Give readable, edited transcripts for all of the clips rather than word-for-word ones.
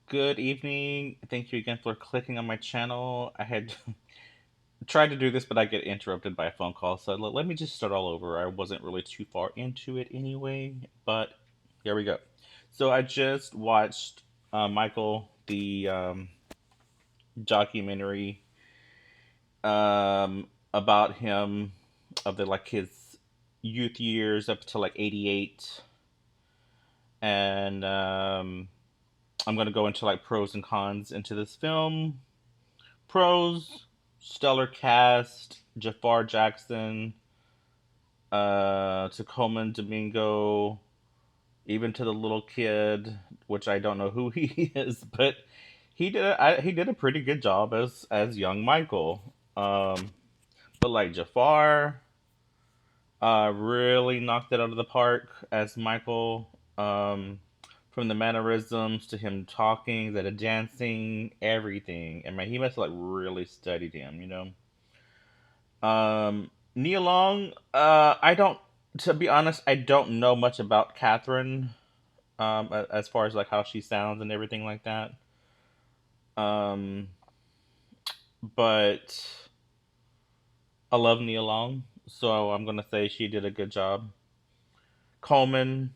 Good evening. Thank you again for clicking on my channel. I had tried to do this, but I get interrupted by a phone call, so let me just start all over. I wasn't really too far into it anyway, but here we go. So I just watched Michael, the documentary about him of the like his youth years up to like 88, and I'm gonna go into like pros and cons into this film. Pros, stellar cast, Jafar Jackson, to Coleman Domingo, even to the little kid, which I don't know who he is, but he did a pretty good job as young Michael. Um, but like Jafar, really knocked it out of the park as Michael. From the mannerisms to him talking, to the dancing, everything. I mean, he must have like really studied him. Nia Long, I don't. To be honest, I don't know much about Catherine. As far as like how she sounds and everything like that. Um, but I love Nia Long, so I'm gonna say she did a good job. Coleman,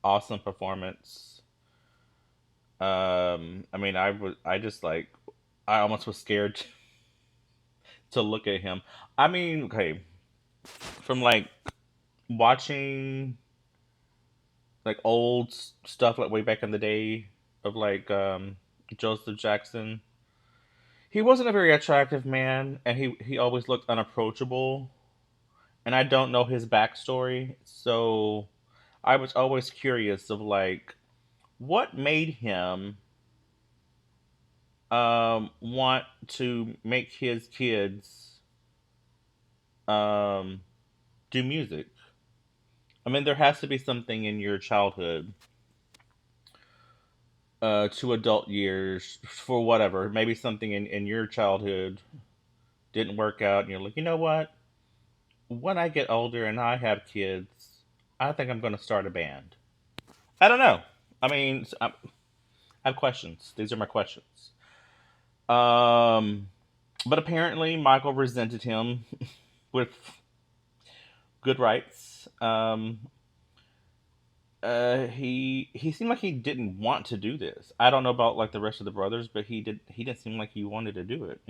awesome performance. I mean, I just like, I almost was scared to look at him. I mean, okay, from like watching like old stuff like way back in the day of like Joseph Jackson. He wasn't a very attractive man, and he always looked unapproachable. And I don't know his backstory, so I was always curious of like what made him want to make his kids um, do music. I mean, there has to be something in your childhood to adult years for whatever. Maybe something in your childhood didn't work out, and you're like, you know what? When I get older and I have kids, I think I'm going to start a band. I don't know. I mean, I have questions. These are my questions. Um, but apparently Michael resented him with good rights. He seemed like he didn't want to do this. I don't know about like the rest of the brothers, but he didn't seem like he wanted to do it.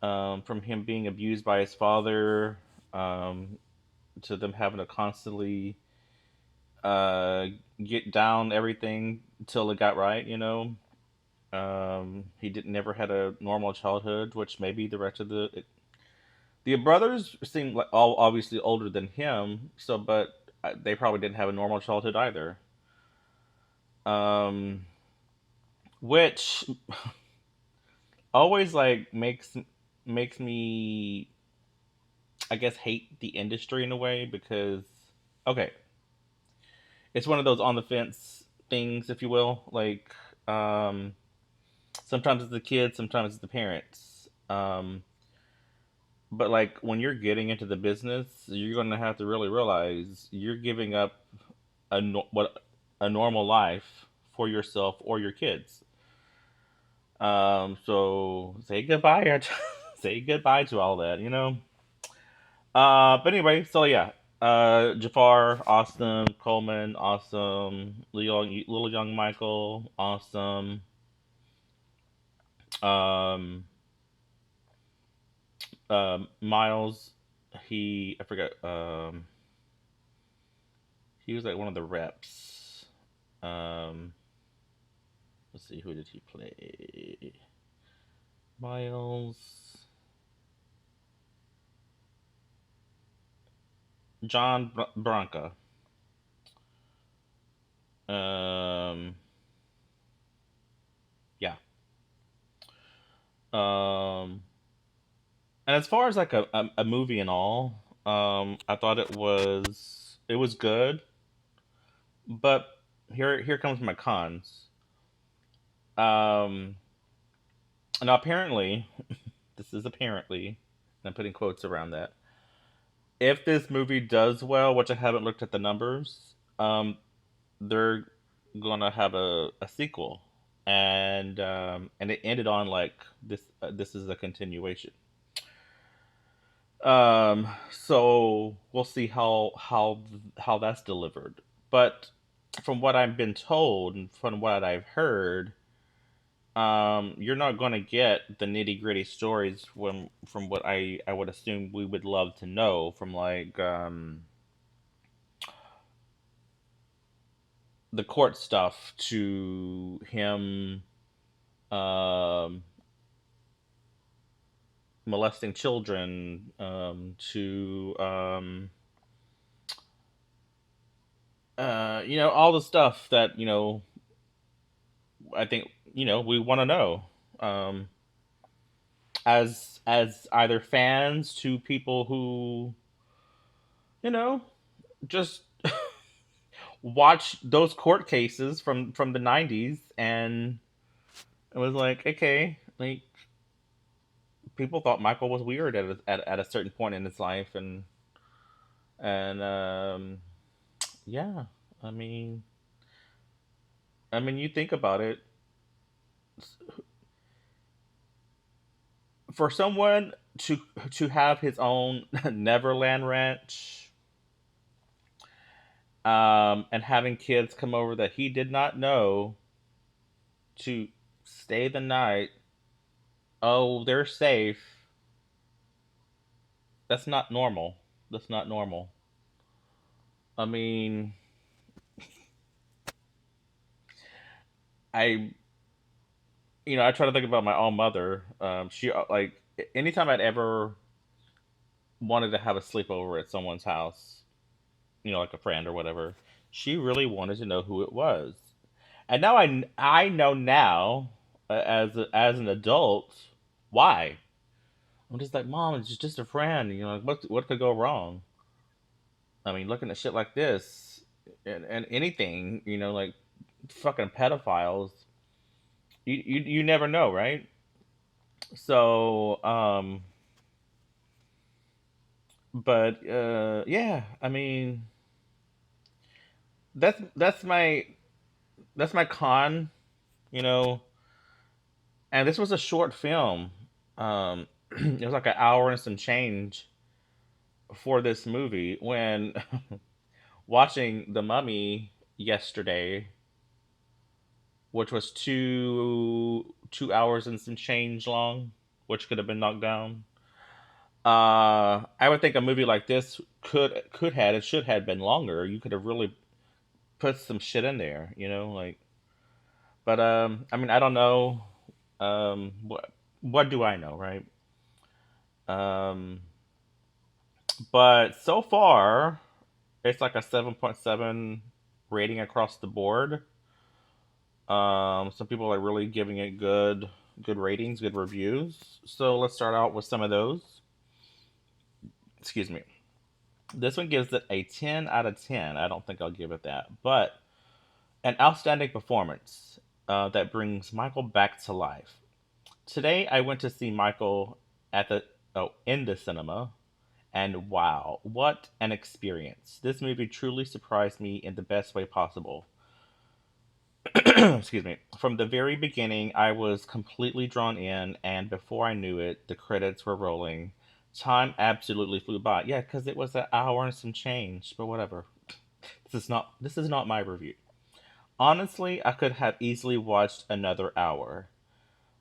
From him being abused by his father, um, to them having to constantly uh, get down everything until it got right. He didn't never had a normal childhood, which maybe the rest of the brothers seemed like all obviously older than him. So, but they probably didn't have a normal childhood either. Um, which always like makes me, I guess, hate the industry in a way because okay, it's one of those on the fence things, if you will. Like, um, sometimes it's the kids, sometimes it's the parents. But like when you're getting into the business, you're going to have to really realize you're giving up what a normal life for yourself or your kids. So say goodbye, say goodbye to all that. But anyway, so yeah, Jafar, awesome. Coleman, awesome. Little young Michael, awesome. Um, Miles, I forgot. He was like one of the reps. Um, let's see, who did he play? Miles, John Branca. Um, yeah. Um, and as far as like a movie and all, I thought it was good, but here comes my cons. Um, Now apparently, this is apparently, and I'm putting quotes around that. If this movie does well, which I haven't looked at the numbers, they're gonna have a sequel, and it ended on like this. This is a continuation. So we'll see how that's delivered. But from what I've been told and from what I've heard, you're not going to get the nitty gritty stories from what I would assume we would love to know from like the court stuff to him um, molesting children to all the stuff that I think we want to know um, as either fans to people who you know just watch those court cases from the 90s, and it was like, okay, like people thought Michael was weird at a certain point in his life, and yeah, I mean, you think about it, for someone to have his own Neverland Ranch, and having kids come over that he did not know to stay the night. Oh, they're safe. That's not normal. That's not normal. I mean, I I try to think about my own mother. She like anytime I'd ever wanted to have a sleepover at someone's house, like a friend or whatever, she really wanted to know who it was. And now I know now, as an adult, why. I'm just like, Mom, it's just a friend. Like, what could go wrong? I mean, looking at shit like this, and anything, like fucking pedophiles, you never know, right? So, but yeah, I mean, that's my con, you know. And this was a short film. It was like an hour and some change for this movie. When watching The Mummy yesterday, which was 2 hours and some change long, which could have been knocked down. I would think a movie like this could had it should have been longer. You could have really put some shit in there, like. But I mean, I don't know. What do I know, right? Um, but so far, it's like a 7.7 rating across the board. Some people are really giving it good ratings, good reviews. So let's start out with some of those. Excuse me. This one gives it a 10 out of 10. I don't think I'll give it that, but an outstanding performance that brings Michael back to life. Today, I went to see Michael at the in the cinema, and wow, what an experience! This movie truly surprised me in the best way possible. Excuse me. From the very beginning, I was completely drawn in, and before I knew it, the credits were rolling. Time absolutely flew by. Yeah, because it was an hour and some change, but whatever. This is not my review. Honestly, I could have easily watched another hour.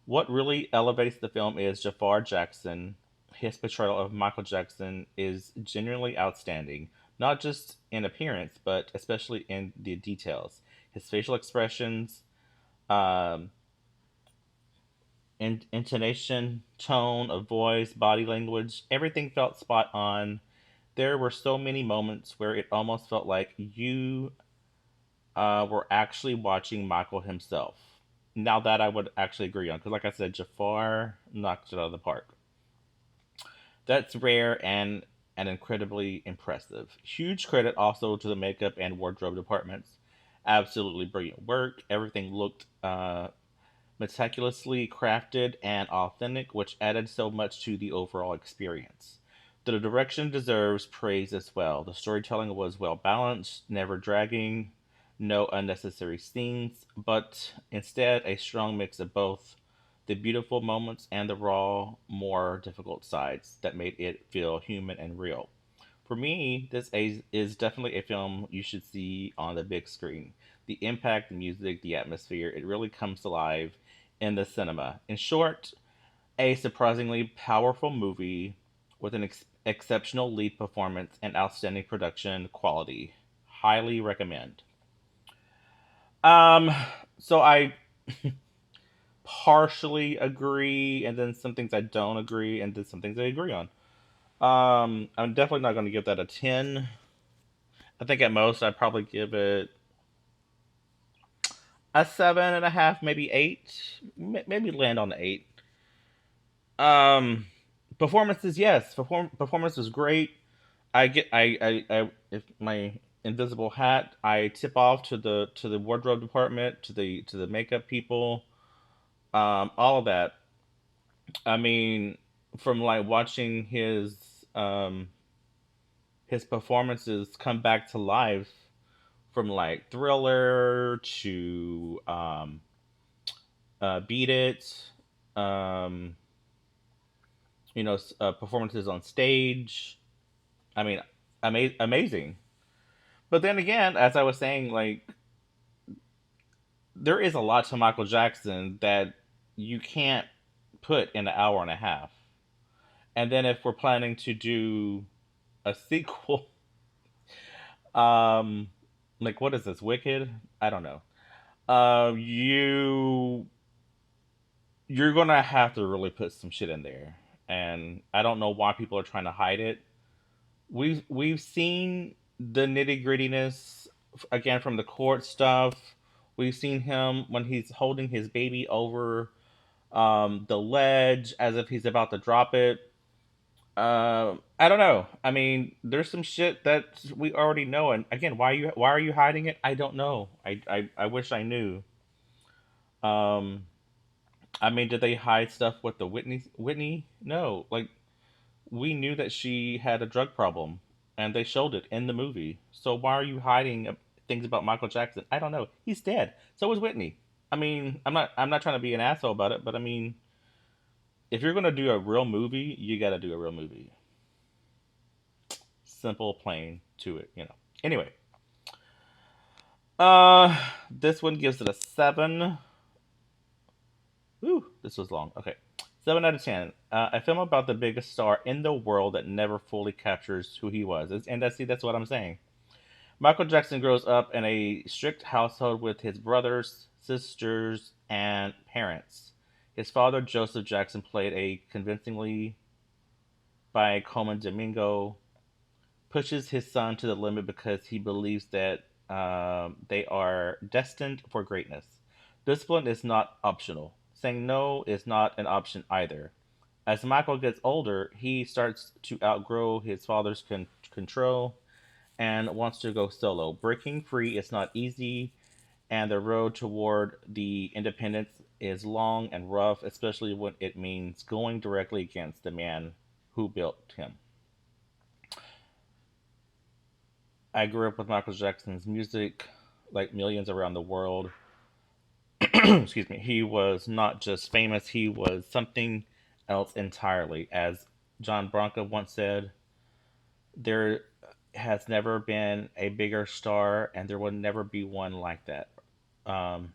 What really elevates the film is Jafar Jackson. His portrayal of Michael Jackson is genuinely outstanding, not just in appearance, but especially in the details. His facial expressions, um, intonation, tone of voice, body language, everything felt spot on. There were so many moments where it almost felt like you were actually watching Michael himself. Now that I would actually agree on, because like I said, Jafar knocked it out of the park. That's rare and incredibly impressive. Huge credit also to the makeup and wardrobe departments. Absolutely brilliant work. Everything looked meticulously crafted and authentic, which added so much to the overall experience. The direction deserves praise as well. The storytelling was well balanced, never dragging, no unnecessary scenes, but instead a strong mix of both the beautiful moments and the raw, more difficult sides that made it feel human and real. For me, is definitely a film you should see on the big screen. The impact, the music, the atmosphere, it really comes to life in the cinema. In short, a surprisingly powerful movie with an exceptional lead performance and outstanding production quality. Highly recommend. Um, so I partially agree, and then some things I don't agree, and then some things I agree on. I'm definitely not going to give that a 10. I think at most I'd probably give it a 7.5, maybe 8. Maybe land on the 8. Um, performances, yes, performance was great. If my invisible hat, I tip off to the wardrobe department, to the makeup people, all of that. I mean, from like watching his performances come back to life, from like Thriller to Beat It, um, performances on stage. I mean, amazing. But then again, as I was saying, like there is a lot to Michael Jackson that you can't put in an hour and a half. And then if we're planning to do a sequel, um, like what is this, Wicked? I don't know. You're gonna have to really put some shit in there, and I don't know why people are trying to hide it. We've seen the nitty grittiness again from the court stuff. We've seen him when he's holding his baby over the ledge as if he's about to drop it. I don't know. I mean, there's some shit that we already know, and again, why are you hiding it? I don't know. I wish I knew. Um, I mean, did they hide stuff with the Whitney? No. Like we knew that she had a drug problem, and they showed it in the movie. So why are you hiding things about Michael Jackson? I don't know. He's dead. So is Whitney. I mean, I'm not trying to be an asshole about it, but I mean, if you're gonna do a real movie, you got to do a real movie. Simple, plain to it, you know. Anyway, uh, this one gives it a 7. Ooh, this was long. Okay. 7 out of 10. A film about the biggest star in the world that never fully captures who he was. And that's what I'm saying. Michael Jackson grows up in a strict household with his brothers, sisters, and parents. His father, Joseph Jackson, played a convincingly by Coleman Domingo, pushes his son to the limit because he believes that they are destined for greatness. Discipline is not optional. Saying no is not an option either. As Michael gets older, he starts to outgrow his father's control and wants to go solo. Breaking free is not easy, and the road toward the independence is long and rough, especially when it means going directly against the man who built him. I grew up with Michael Jackson's music, like millions around the world. Excuse me. He was not just famous, he was something else entirely. As John Branca once said, there has never been a bigger star, and there will never be one like that. Um,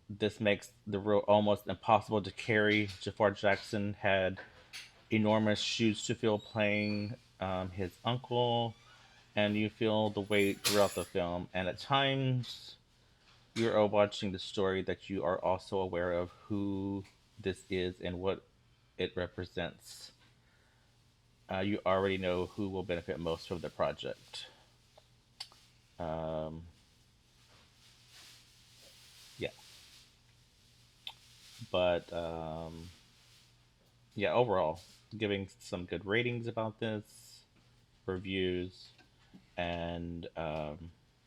this makes the role almost impossible to carry. Jafar Jackson had enormous shoes to fill playing his uncle, and you feel the weight throughout the film. And at times, you're watching the story that you are also aware of who this is and what it represents. You already know who will benefit most from the project. Um, yeah, but yeah, overall, giving some good ratings about this, reviews, and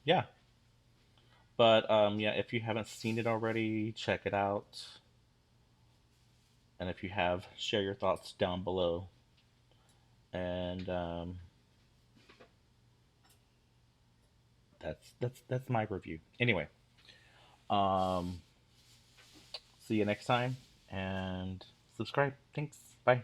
yeah. But yeah, if you haven't seen it already, check it out. And if you have, share your thoughts down below. And That's my review. Anyway, um, see you next time and subscribe. Thanks. Bye.